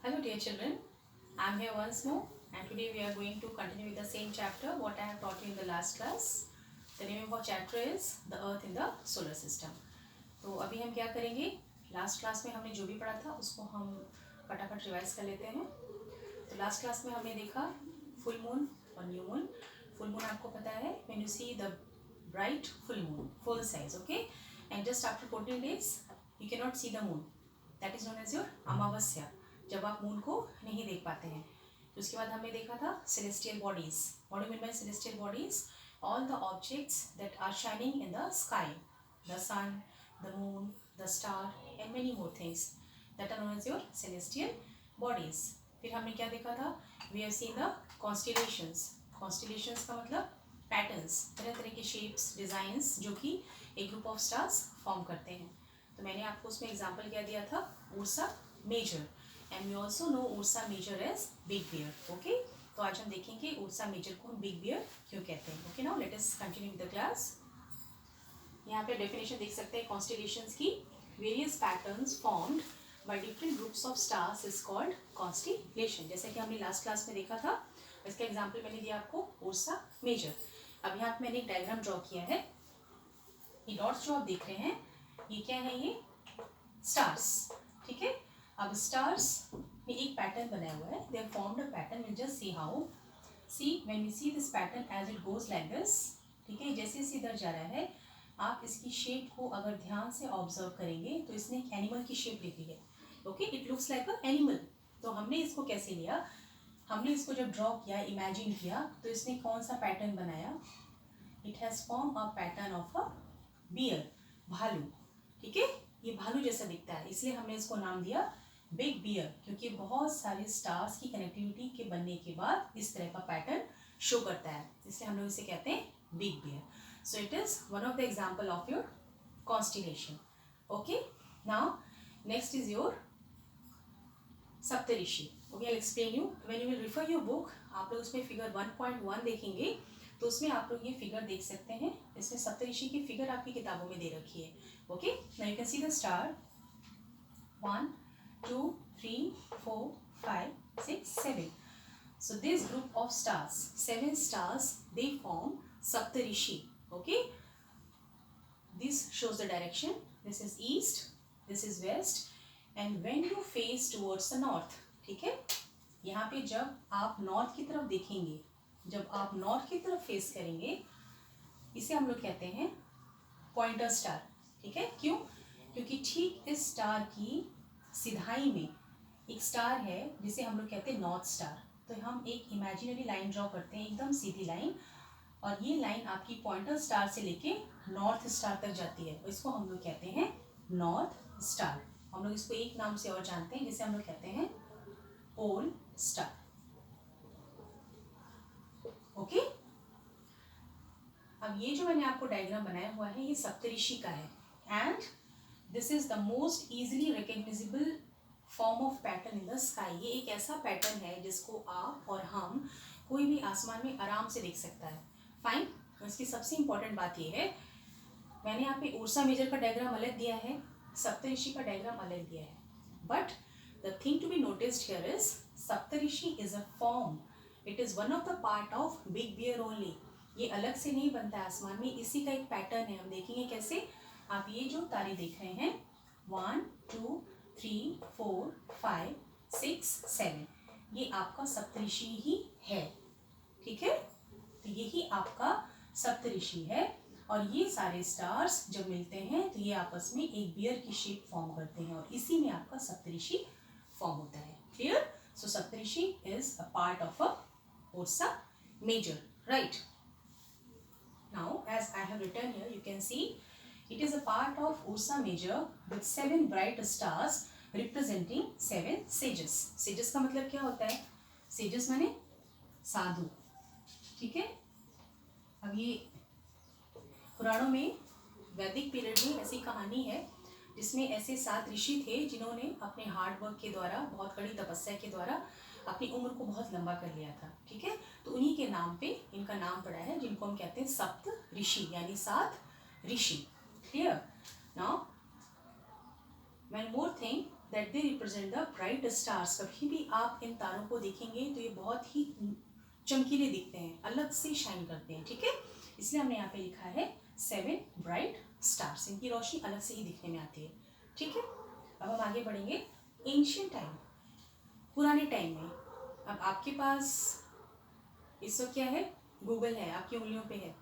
Hello dear children, I am here once more and today we are going to continue with the same chapter what I have taught you in the last class. The name of our chapter is The Earth in the Solar System. तो अभी हम क्या करेंगे, last class में हमने जो भी पढ़ा था उसको हम फटाफट रिवाइज कर लेते हैं. तो लास्ट क्लास में हमने देखा फुल मून और न्यू मून. फुल मून आपको पता है when you see the bright full moon full size, okay, and just after 14 days you cannot see the moon, that is known as your अमावस्या, जब आप moon को नहीं देख पाते हैं. तो उसके बाद हमने देखा था celestial bodies. What do you mean by celestial bodies? All the objects that are shining in the sky, the sun, the moon, the star and many more things that are known as your celestial bodies. फिर हमने क्या देखा था, we have seen the constellations. Constellations का मतलब patterns, तरह तरह के शेप्स, डिज़ाइंस जो कि एक ग्रुप ऑफ स्टार्स फॉर्म करते हैं. तो मैंने आपको उसमें एग्जांपल क्या दिया था, Ursa Major, and we also know Ursa Major as big bear. Okay, तो आज हम देखेंगे उर्सा मेजर को हम बिग बियर क्यों कहते हैं. Okay, now let us continue with the class. यहाँ पे डेफिनेशन देख सकते हैं कॉन्स्टेलेशंस की. Various patterns formed by different groups of stars is called constellation. जैसे कि हमने लास्ट क्लास में देखा था, इसका एग्जाम्पल मैंने दिया आपको उर्सा मेजर. अब यहाँ पे मैंने एक डायग्राम ड्रॉ किया है. ये डॉट्स जो आप देख रहे हैं ये क्या है, ये स्टार्स. ठीक है, अब स्टार्स में एक पैटर्न बनाया हुआ है. They have formed a pattern. Will just see how. See when we see this pattern as it goes like this. ठीक है, जैसे जैसे इधर जा रहा है आप इसकी शेप को अगर ध्यान से ऑब्जर्व करेंगे तो इसने एक एनिमल की शेप ली है. Okay, it looks like a animal. तो हमने इसको कैसे लिया, हमने इसको जब ड्रॉ किया, इमेजिन किया, तो इसने कौन सा पैटर्न बनाया. It has form a pattern of a bear, भालू. ठीक है, ये भालू जैसा दिखता है, इसलिए हमने इसको नाम दिया बिग बियर, क्योंकि बहुत सारे स्टार्स की कनेक्टिविटी के बनने के बाद इस तरह का पैटर्न शो करता है, इसलिए हम लोग इसे कहते हैं big bear. So it is one of the example of your constellation. Okay, now next is your Saptarishi. Okay, I explain you when you will refer your book. आप लोग उसमें फिगर 1.1 देखेंगे तो उसमें आप लोग ये फिगर देख सकते हैं. इसमें सप्तऋषि की फिगर आपकी किताबों में दे रखी है. Okay, now you can see the star 1 2 3 4 5 6 7. So this group of stars, 7 stars, they form Saptarishi. Okay, this shows the direction. This is east, this is west, and when you face towards the north. ठीक है, यहाँ पे जब आप north की तरफ देखेंगे, जब आप नॉर्थ की तरफ फेस करेंगे, इसे हम लोग कहते हैं पॉइंटर स्टार. ठीक है, क्यों, क्योंकि ठीक इस स्टार की सिधाई में एक स्टार है जिसे हम लोग कहते हैं नॉर्थ स्टार. तो हम एक इमेजिनरी लाइन ड्रॉ करते हैं, एकदम सीधी लाइन, और ये लाइन आपकी पॉइंटर स्टार से लेके नॉर्थ स्टार तक जाती है. इसको हम लोग कहते हैं नॉर्थ स्टार. हम लोग इसको एक नाम से और जानते हैं जिसे हम लोग कहते हैं पोल स्टार. ओके, अब ये जो मैंने आपको डायग्राम बनाया हुआ है ये सप्तऋषि का है, and this is the most easily recognisable form of pattern in the sky. ये एक ऐसा पैटर्न है जिसको आप और हम कोई भी आसमान में आराम से देख सकता है. फाइन. इसकी सबसे इंपॉर्टेंट बात ये है, मैंने यहाँ पे उर्सा मेजर का डायग्राम अलग दिया है, सप्तऋषि का डायग्राम अलग दिया है, but the thing to be noticed here is Saptarishi is a form. It is one of the part of Big Bear only. ये अलग से नहीं बनता है आसमान में, इसी का एक पैटर्न है. हम देखेंगे कैसे. आप ये जो तारे देख रहे हैं 1 2 3 4 5 6 7, ये आपका सप्तऋषि ही है. ठीक है, तो यही आपका सप्तऋषि है, और ये सारे स्टार्स जब मिलते हैं तो ये आपस में एक बियर की शेप फॉर्म करते हैं, और इसी में आपका सप्तऋषि फॉर्म होता है. Clear. So Saptarishi is a part of a Ursa Major. Right, now as I have written here you can see it is a part of Ursa Major with 7 bright stars representing 7 sages. Sages का मतलब क्या होता है, sages माने साधु. ठीक है, अब ये पुराणों में वैदिक पीरियड में ऐसी कहानी है जिसमें ऐसे 7 ऋषि थे जिन्होंने अपने हार्ड वर्क के द्वारा, बहुत कड़ी तपस्या के द्वारा अपनी उम्र को बहुत लंबा कर लिया था. ठीक है, तो उन्हीं के नाम पे इनका नाम पड़ा है, जिनको हम कहते हैं सप्त ऋषि, यानी 7 ऋषि. Clear. Now one more thing, that they represent the bright stars. कभी भी आप इन तारों को देखेंगे तो ये बहुत ही चमकीले दिखते हैं, अलग से शाइन करते हैं, ठीक है। इसलिए हमने यहाँ पे लिखा है 7 ब्राइट स्टार्स। इनकी रोशनी अलग से ही दिखने में आती है, ठीक है। अब हम आगे बढ़ेंगे। एंशियंट टाइम, पुराने टाइम में। अब आपके पास इस वक्त क्या है, गूगल है, आपकी उंगलियों पे है।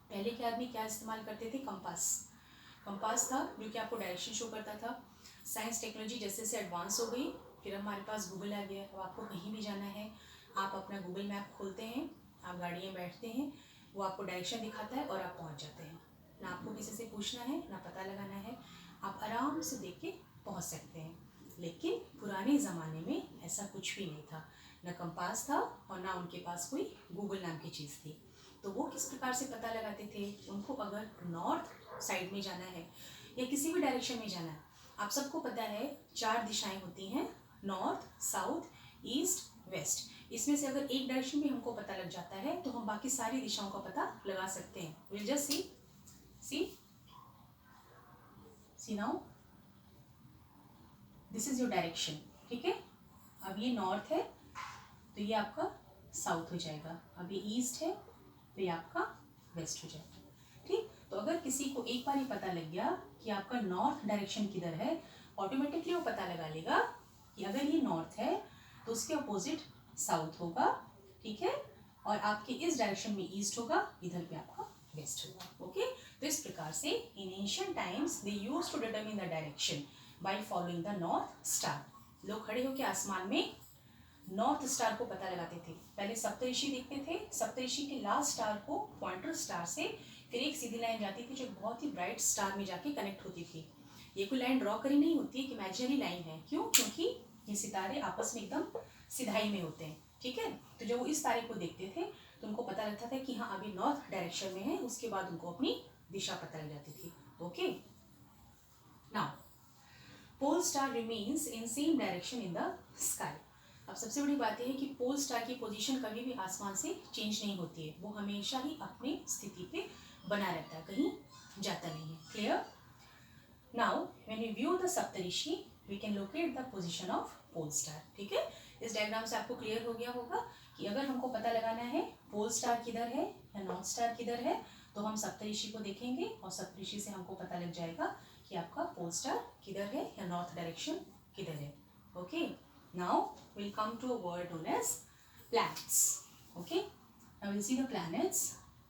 पहले के आदमी क्या इस्तेमाल करते थे, कंपास। कंपास था जो कि आपको डायरेक्शन शो करता था। साइंस टेक्नोलॉजी जैसे जैसे एडवांस हो गई, फिर हमारे पास गूगल आ गया। अब आपको कहीं भी जाना है, आप अपना गूगल मैप खोलते हैं, आप गाड़ी में बैठते हैं, वो आपको डायरेक्शन दिखाता है और आप पहुंच जाते हैं। ना आपको किसी से पूछना है, ना पता लगाना है, आप आराम से देख के पहुँच सकते हैं। लेकिन पुराने ज़माने में ऐसा कुछ भी नहीं था, ना कंपास था और ना उनके पास कोई गूगल नाम की चीज़ थी। तो वो किस प्रकार से पता लगाते थे, उनको अगर नॉर्थ साइड में जाना है या किसी भी डायरेक्शन में जाना है। आप सबको पता है 4 दिशाएं होती हैं, नॉर्थ, साउथ, ईस्ट, वेस्ट। इसमें से अगर एक डायरेक्शन भी हमको पता लग जाता है तो हम बाकी सारी दिशाओं का पता लगा सकते हैं। Will just C now, this is your direction, ठीक है। अब ये नॉर्थ है तो ये आपका साउथ हो जाएगा, अब ये ईस्ट है तो ये आपका वेस्ट हो जाएगा, ठीक। तो अगर किसी को एक बार ही पता लग गया कि आपका नॉर्थ डायरेक्शन किधर है, ऑटोमेटिकली वो पता लगा लेगा कि अगर ये नॉर्थ है तो उसके अपोजिट साउथ होगा, ठीक है, और आपके इस डायरेक्शन में ईस्ट होगा, इधर पे आपका वेस्ट होगा, ओके। तो इस प्रकार से in ancient times they used to determine the direction by following the north star. लोग खड़े होकर आसमान में नॉर्थ स्टार को पता लगाते थे। पहले सप्तऋषि देखते थे, सप्तऋषि के लास्ट स्टार को पॉइंटर स्टार से फिर एक सीधी लाइन जाती थी जो बहुत ही ब्राइट स्टार में जाके कनेक्ट होती थी। ये कोई लाइन ड्रॉ करी नहीं होती, एक इमेजिनरी लाइन है। क्यों? क्योंकि ये सितारे आपस में एकदम सिधाई में होते हैं, ठीक है। तो जब वो इस तारे को देखते थे तो उनको पता लगता था कि हाँ अभी नॉर्थ डायरेक्शन में है, उसके बाद उनको अपनी दिशा पता लग जाती थी, okay. Now pole star remains in same direction in the sky. अब सबसे बड़ी बात यह है कि पोल स्टार की पोजीशन कभी भी आसमान से चेंज नहीं होती है, वो हमेशा ही अपनी स्थिति पे बना रहता है, कहीं जाता नहीं है। Clear? Now when we view the Saptarishi we can locate the position of pole star, ठीक है। इस डायग्राम से आपको क्लियर हो गया होगा कि अगर हमको पता लगाना है पोल स्टार किधर है या नॉर्थ स्टार किधर है, तो हम सप्तऋषि को देखेंगे और सप्तऋषि से हमको पता लग जाएगा कि आपका पोल स्टार किधर है या नॉर्थ डायरेक्शन किधर है, okay. Now we'll come to a word known as planets. Okay. Now we'll see the planets.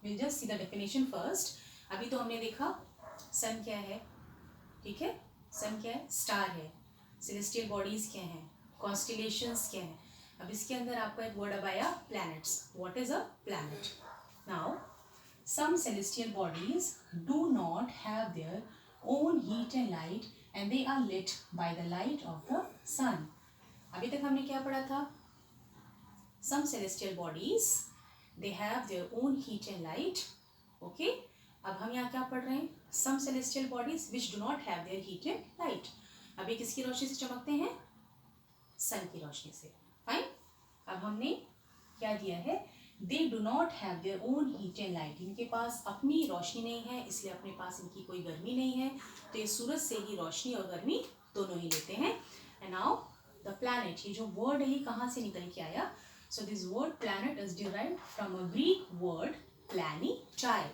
We'll just see the definition first. अभी तो हमने देखा सन क्या है, ठीक है। सन क्या है? स्टार है। सेलेस्टियल बॉडीज क्या हैं? कॉन्स्टिलेशंस क्या हैं? अब इसके अंदर आपका एक वर्ड अब आया planets. What is a planet? Now some celestial bodies do not have their own heat and light and they are lit by the light of the sun. अभी तक हमने क्या पढ़ा था? Some celestial bodies they have their own heat and light, okay. अब हम यहाँ क्या पढ़ रहे हैं? Some celestial bodies which do not have their heat and light. अभी किसकी रोशनी से चमकते हैं? सन की रोशनी से, फाइन। अब हमने क्या दिया है? They do not have their own heat and light. इनके पास अपनी रोशनी नहीं है, इसलिए अपने पास इनकी कोई गर्मी नहीं है, तो ये सूरज से ही रोशनी और गर्मी दोनों ही लेते हैं। एंड नाउ द प्लैनेट, ये जो वर्ड है ये कहाँ से निकल के आया? So this word planet is derived from a Greek word planetai,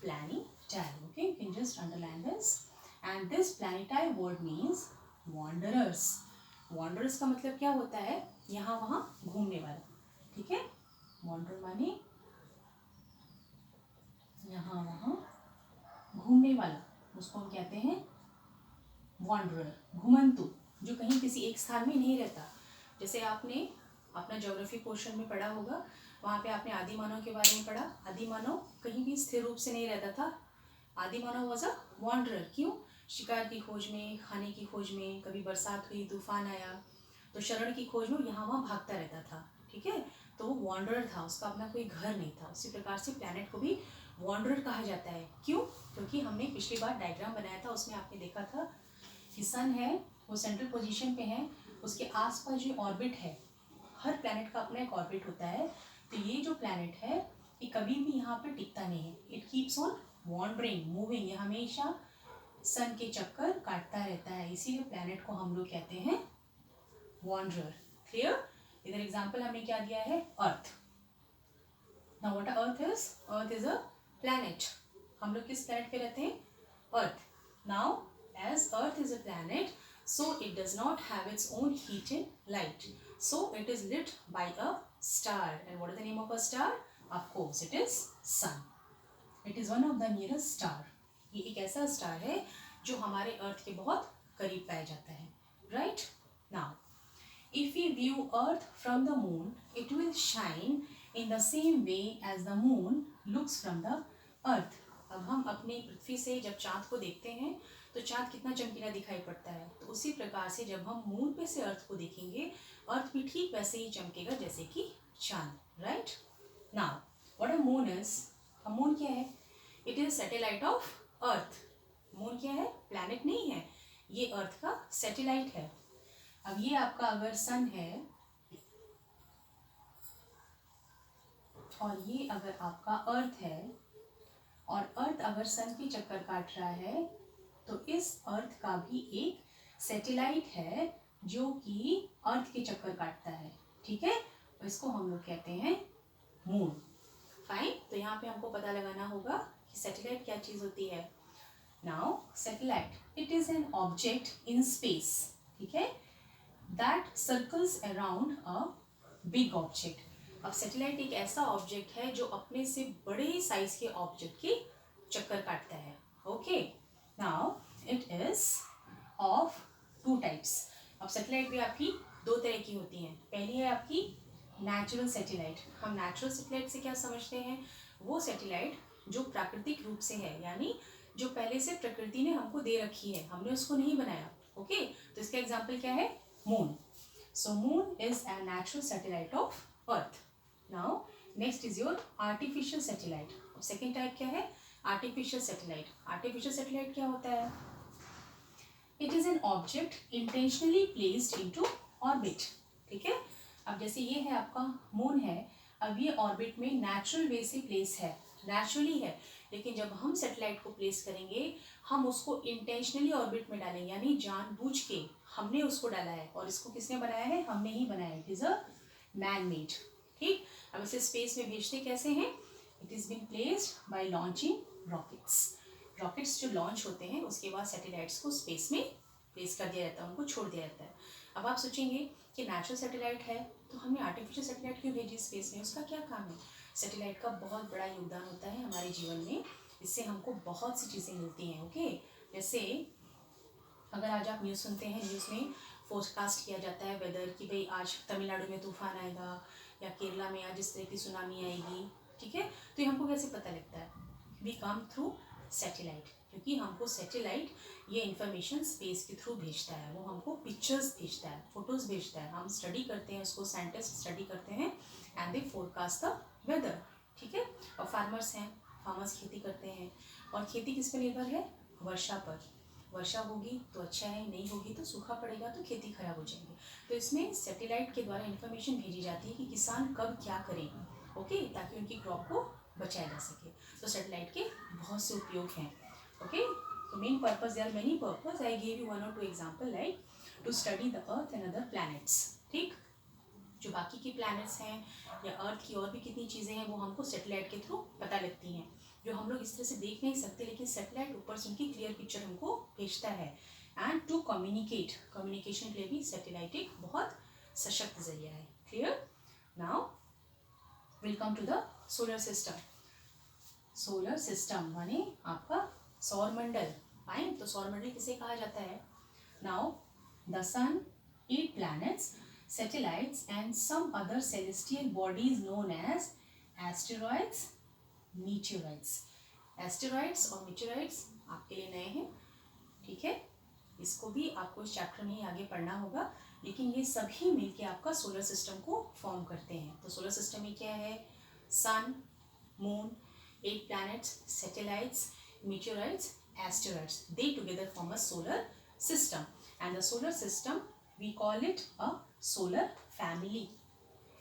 planetai, okay. You can just underline this. And this planetai word means wanderers. Wanderers का मतलब क्या होता है? यहाँ वहाँ घूमने वाला, ठीक है। वॉन्डर माने यहाँ वहाँ घूमने वाला, उसको हम कहते हैं वॉन्डरर, घुमंतु, जो कहीं किसी एक स्थान में नहीं रहता। जैसे आपने अपना ज्योग्राफी पोर्शन में पढ़ा होगा, वहाँ पे आपने आदि मानव के बारे में पढ़ा। आदि मानव कहीं भी स्थिर रूप से नहीं रहता था। आदि मानव वॉज अ वॉन्डरर। क्यों? शिकार की खोज में, खाने की खोज में, कभी बरसात हुई, तूफान आया तो शरण की खोज में यहाँ वहाँ भागता रहता था, ठीक है। तो वो वॉन्डरर था, उसका अपना कोई घर नहीं था। उसी प्रकार से प्लैनेट को भी वॉन्डरर कहा जाता है। क्यों? क्योंकि हमने पिछली बार डायग्राम बनाया था, उसमें आपने देखा था कि सन है वो सेंट्रल पोजीशन पे है, उसके आसपास जो ऑर्बिट है, हर प्लैनेट का अपना एक ऑर्बिट होता है। तो ये जो प्लैनेट है ये कभी भी यहाँ पे टिकता नहीं है, it keeps on wandering, moving, ये हमेशा सन के चक्कर काटता रहता है, इसीलिए प्लैनेट को हम लोग कहते हैं वॉन्डरर। क्लियर? इधर एग्जाम्पल हमने क्या दिया है, earth. Now what earth is? Earth is a planet. हम लोग किस प्लैनेट पे रहते हैं? Earth. Now as earth is a planet, so it does not have its own heat and light, so it is lit by a star. And what is the name of a star? Of course it is sun. It is one of the nearest star. ये एक ऐसा star है जो हमारे अर्थ के बहुत करीब पाया जाता है, right? Now if we view earth from the moon, it will shine in the same way as the moon looks from the earth. अब हम अपनी पृथ्वी से जब चाँद को देखते हैं तो चाँद कितना चमकीला दिखाई पड़ता है, तो उसी प्रकार से जब हम मून पे से अर्थ को देखेंगे, अर्थ भी ठीक वैसे ही चमकेगा जैसे कि चाँद, right? Now what a moon is? A moon क्या है? It is satellite of earth. Moon क्या है? प्लैनेट नहीं है, ये अर्थ का सैटेलाइट है। अब ये आपका अगर सन है और ये अगर आपका अर्थ है, और अर्थ अगर सन की चक्कर काट रहा है, तो इस अर्थ का भी एक सैटेलाइट है जो कि अर्थ के चक्कर काटता है, ठीक है? तो इसको हम लोग कहते हैं मून। फाइन, तो यहाँ पे हमको पता लगाना होगा कि सैटेलाइट क्या चीज़ होती है। Now satellite, it is an object in space, ठीक है, that circles around a big object. अब सैटेलाइट एक ऐसा ऑब्जेक्ट है जो अपने से बड़े साइज के ऑब्जेक्ट के चक्कर काटता है, okay? Now it is of two types. अब सैटेलाइट भी आपकी दो तरह की होती हैं। पहली है आपकी नेचुरल सैटेलाइट। हम नेचुरल सैटेलाइट से क्या समझते हैं? वो सैटेलाइट जो प्राकृतिक रूप से है, यानी जो पहले से प्रकृति ने हमको दे रखी है, हमने उसको नहीं बनाया, ओके? तो इसका एग्जाम्पल क्या है? Moon. So moon is a natural satellite of earth. Now next is your artificial satellite. Second type क्या है? Artificial satellite. आर्टिफिशियल सैटेलाइट क्या होता है? It is an object intentionally placed into orbit, ठीक है? अब जैसे ये है आपका मून है, अब ये ऑर्बिट में नेचुरल वे से प्लेस है, नेचुरली है, लेकिन जब हम सैटेलाइट को प्लेस करेंगे, हम उसको इंटेंशनली ऑर्बिट में डालेंगे, यानी जानबूझ के हमने उसको डाला है। और इसको किसने बनाया है? हमने ही बनाया है। It is a man made, ठीक? अब इसे स्पेस में भेजते कैसे हैं? It is been placed by launching rockets. Rockets जो लॉन्च होते हैं उसके बाद सैटेलाइट्स को स्पेस में प्लेस कर दिया जाता है, उनको छोड़ दिया जाता है। अब आप सोचेंगे कि नेचुरल सैटेलाइट है तो हमने आर्टिफिशियल सैटेलाइट क्यों भेजी स्पेस में? उसका क्या काम है? सैटेलाइट का बहुत बड़ा योगदान होता है हमारे जीवन में, इससे हमको बहुत सी चीज़ें मिलती हैं, ओके? जैसे अगर आज आप न्यूज़ सुनते हैं, न्यूज़ में फोरकास्ट किया जाता है वेदर कि भाई आज तमिलनाडु में तूफान आएगा या केरला में आज इस तरह की सुनामी आएगी, ठीक है? तो ये हमको कैसे पता लगता है? वी कम थ्रू सैटेलाइट, क्योंकि हमको सैटेलाइट ये इन्फॉर्मेशन स्पेस के थ्रू भेजता है, वो हमको पिक्चर्स भेजता है, फोटोज़ भेजता है, हम स्टडी करते हैं उसको, साइंटिस्ट स्टडी करते हैं and they forecast the weather, ठीक है? और फार्मर्स हैं, फार्मर्स खेती करते हैं, और खेती किस पर निर्भर है? वर्षा पर। वर्षा होगी तो अच्छा है, नहीं होगी तो सूखा पड़ेगा तो खेती खराब हो जाएगी। तो इसमें सैटेलाइट के द्वारा इन्फॉर्मेशन भेजी जाती है कि किसान कब क्या करें, ओके, ताकि उनकी क्रॉप को बचाया जा सके। तो सैटेलाइट के बहुत से उपयोग हैं, ओके? तो main purpose, there are many purpose, I give you one और two example, like to study the earth and other planets, ठीक? जो बाकी के प्लैनेट्स हैं या अर्थ की और भी कितनी चीज़ें हैं वो हमको सैटेलाइट के थ्रू पता लगती हैं, जो हम लोग इस तरह से देख नहीं सकते, लेकिन सैटेलाइट ऊपर से उनकी क्लियर पिक्चर हमको भेजता है। एंड टू कम्युनिकेट, कम्युनिकेशन के लिए भी सैटेलाइट एक बहुत सशक्त जरिया है। Clear? Now will come to the solar system. Solar system माने आपका सौरमंडल। फाइन, तो सौरमंडल किसे कहा जाता है? Now the sun, 8 planets, satellites and some other celestial bodies known as asteroids, meteorites. Asteroids और मीटेरॉइड्स आपके लिए नए हैं, ठीक है? इसको भी आपको इस चैप्टर में ही आगे पढ़ना होगा, लेकिन ये सभी मिलके आपका सोलर सिस्टम को फॉर्म करते हैं। तो सोलर सिस्टम में क्या है? सन, moon, 8 planets, satellites, meteorites, asteroids. They together form a solar system. And the solar system, we call it a solar family.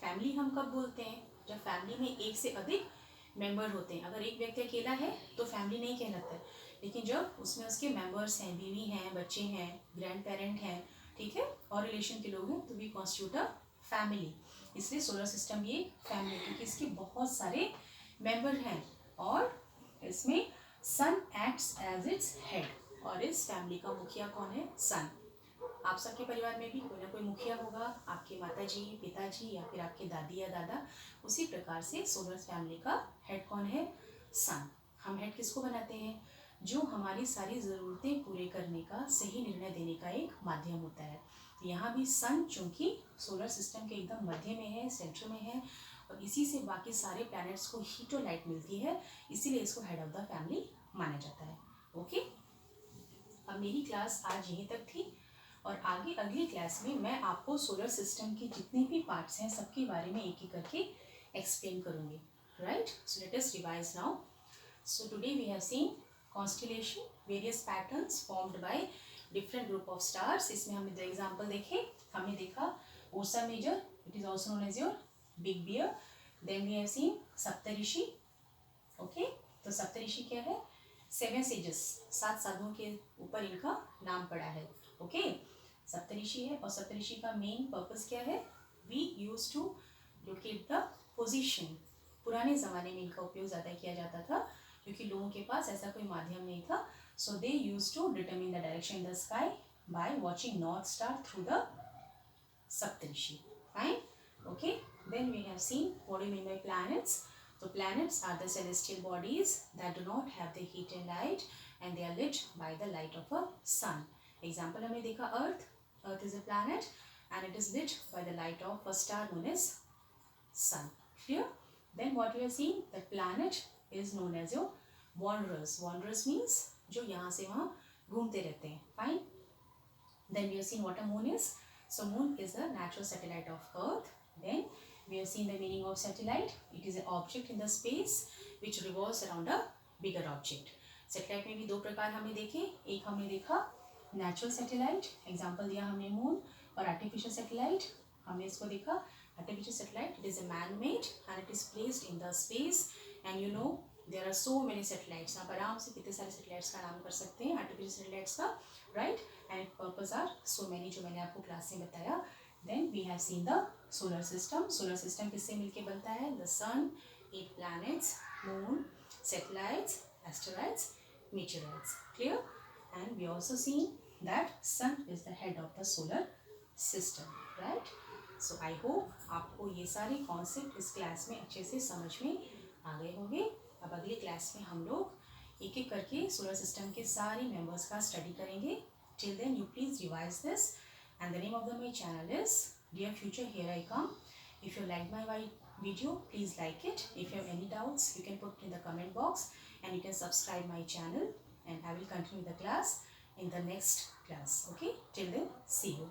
Family हम कब बोलते हैं? जब फैमिली में एक से अधिक मेंबर होते हैं। अगर एक व्यक्ति अकेला है तो फैमिली नहीं कहलाता है, लेकिन जब उसमें उसके मेंबर्स हैं, बीवी हैं, बच्चे हैं, ग्रैंड पेरेंट हैं, ठीक है, और रिलेशन के लोग हैं, तो वी कॉन्स्टिट्यूट अ फैमिली। इसलिए सोलर सिस्टम भी एक फैमिली, क्योंकि इसके बहुत सारे मेंबर हैं और इसमें सन एक्ट्स एज इट्स हेड। और इस फैमिली का मुखिया कौन है? सन। आप सबके परिवार में भी कोई ना कोई मुखिया होगा, आपके माताजी, पिताजी या फिर आपके दादी या दादा। उसी प्रकार से सोलर फैमिली का हेड कौन है? सन। हम हेड किसको बनाते हैं? जो हमारी सारी ज़रूरतें पूरे करने का, सही निर्णय देने का एक माध्यम होता है। तो यहाँ भी सन चूंकि सोलर सिस्टम के एकदम मध्य में है, सेंटर में है, और इसी से बाकी सारे प्लैनेट्स को हीट और लाइट मिलती है, इसीलिए इसको हेड ऑफ द फैमिली माना जाता है। ओके, अब मेरी क्लास आज यहीं तक थी, और आगे अगली क्लास में मैं आपको सोलर सिस्टम के जितने भी पार्ट्स हैं सबके बारे में एक एक करके एक्सप्लेन करूँगी। Right, so let us revise now. So today we have seen constellation, various patterns formed by different group of stars. इसमें हमने दो एग्जाम्पल देखे। हमने देखा Ursa Major, it is also known as your big bear. Then we have seen Saptarishi. Okay, तो सप्तऋषि क्या है? 7 sages, 7 साधुओं के ऊपर इनका नाम पड़ा है। ओके, सप्तऋषि है, और सप्तऋषि का मेन पर्पस क्या है? We use to locate the position. पुराने ज़माने में इनका उपयोग ज़्यादा किया जाता था, क्योंकि लोगों के पास ऐसा कोई माध्यम नहीं था। So they use to determine the direction in the sky by watching north star through the Saptarishi. Fine, okay. Then we have seen what do you mean by planets. So planets are the celestial bodies that do not have the heat and light, and they are lit by the light of a sun. Example हमने देखा Earth. Earth is a planet and it is lit by the light of a star known as sun. Clear? Then what we have seen, the planet is known as your wanderers. Wanderers means जो यहाँ से वहाँ घूमते रहते हैं. Fine. Then we have seen what a moon is. So moon is a natural satellite of Earth. Then we have seen the meaning of satellite. It is an object in the space which revolves around a bigger object. Satellite में भी दो प्रकार हमने देखे. एक हमने देखा natural satellite, example दिया हमने moon, और artificial satellite हमने इसको देखा. Artificial satellite, it is a man-made and it is placed in the space, and you know there are so many satellites. आप आराम से कितने सारे satellites का नाम कर सकते हैं artificial satellites का, right? And its purpose are so many जो मैंने आपको क्लास में बताया. Then we have seen the solar system. Solar system किससे मिलके बनता है? The sun, 8 planets, moon, satellites, asteroids, meteorites. Clear? And we also seen that sun is the head of the solar system, right? So I hope आपको ये सारे concept इस class में अच्छे से समझ में आ गए होंगे. अब अगली क्लास में हम लोग एक एक करके सोलर सिस्टम के सारे मेंबर्स का स्टडी करेंगे. Till then you please revise this, and the name of my channel is Dear Future, Here I Come. If you like my video, please like it. If you have any doubts, you can put in the comment box, and you can subscribe my channel, and I will continue the class in the next class. Okay, till then, see you.